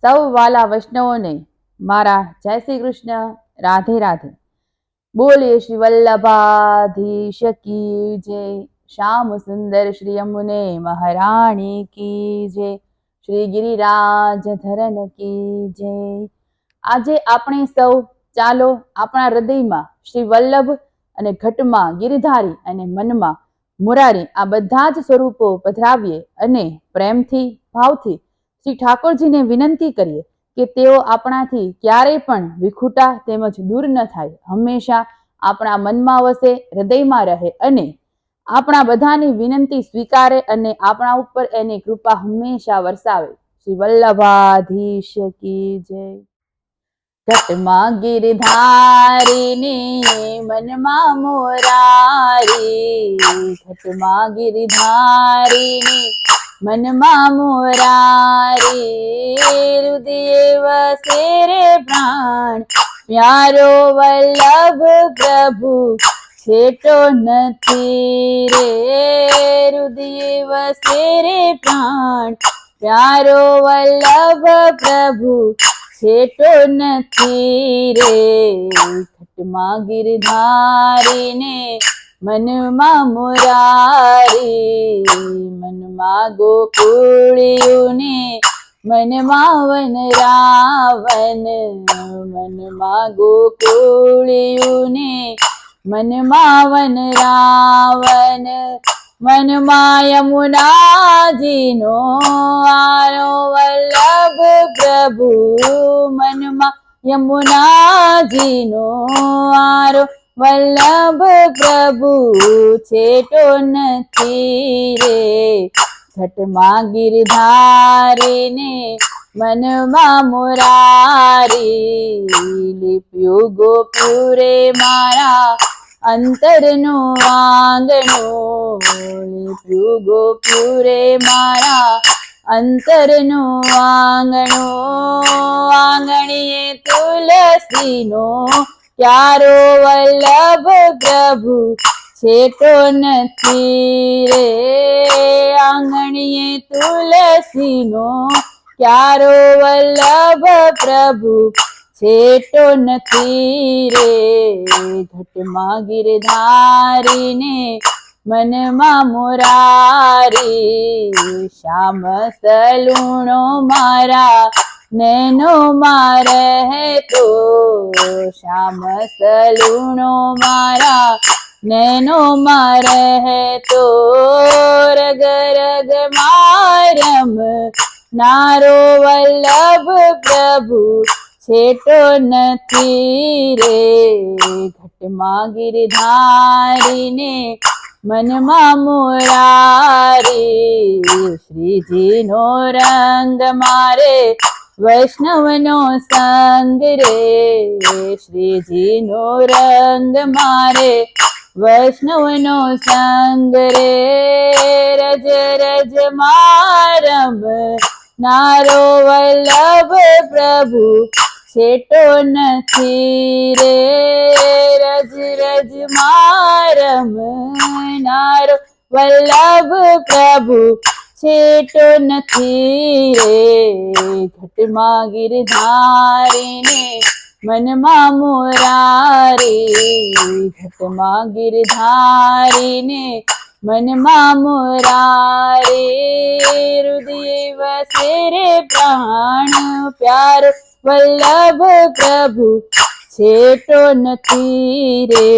સૌ વાલા વૈષ્ણવોને મારા જય શ્રી કૃષ્ણ, રાધે રાધે। બોલે શ્રી વલ્લભાધીશ કી જય। શ્યામ સુંદર શ્રી યમુને મહારાણી કી જય। શ્રી ગિરિરાજ ધરન કી જય। આજે આપણે સૌ ચાલો આપણા હૃદયમાં શ્રી વલ્લભ અને ઘટમાં ગિરિધારી અને મનમાં મુરારી આ બધા જ સ્વરૂપો પધરાવીએ અને પ્રેમથી ભાવથી શ્રી ઠાકોરજીને વિનંતી કરીએ કે તેઓ આપણાથી ક્યારેય પણ વિખૂટા તેમજ દૂર ન થાય, હંમેશા આપણા મનમાં વસે, હૃદયમાં રહે અને આપણા બધાની વિનંતી સ્વીકારે અને આપણા ઉપર એની કૃપા હંમેશા વરસાવે। શ્રી વલ્લભાધીશ કી જય। ઘટમાં ગિરધારીની મનમાં મોરારી, ઘટમાં ગિરધારીની મનમાં મોરારી, હૃદય વસે રે પ્રાણ પ્યારો વલ્લભ પ્રભુ છેટો નથી રે, હૃદય વસે રે પ્રાણ પ્યારો વલ્લભ પ્રભુ છેટો નથી રે। ઘટમાં ગિરધારીને મનમાં મુરારી, મનમાં ગોકુળિયુને મનમાં વનરાવન, મનમાં ગોકુળિયુને મનમાં વનરાવન, મનમાં યમુનાજીનો આરો વલ્લભ પ્રભુ, મનમાં યમુનાજીનો આરો વલ્લભ પ્રભુ છેટો નથી રે। ઘટમાં ગિરધારીને મનમાં મુરારી, લીપ્યું ગોપુરે મારા અંતરનું આંગણું, લીપ્યું ગોપુરે મારા અંતરનું આંગણું, આંગણીએ તુલસીનો ક્યારો વલ્લભ પ્રભુ છેટો નથી રે, આંગણીએ તુલસીનો ક્યારો વલ્લભ પ્રભુ છેટો નથી રે। ઘટમાં ગિરધારીને મનમાં મુરારી, શ્યામ સલુણો મારા નૈનોમાં રહેતો, શ્યામ સલુણો મારા નૈનોમાં રહેતો, રગ રગમાં રમનારો વલ્લભ પ્રભુ છેટો નથી રે। ઘટમાં ગિરધારીને મનમાં મુરારી, શ્રીજીનો રંગ મારે વૈષ્ણવનો સંગ રે, શ્રીજીનો રંગ મારે વૈષ્ણવનો સંગ રે, રજ રજ મારમ નારો વલ્લભ પ્રભુ છેટો નથી રે, રજ રજ મારમ નારો વલ્લભ પ્રભુ છેટો નથી રે। ઘટમાં ગિરધારીને મનમાં મુરારી, ઘટમાં ગિરધારીને મનમાં મુરારી, હૃદય વસે રે પ્રાણ પ્યારો વલ્લભ પ્રભુ છેટો નથી રે।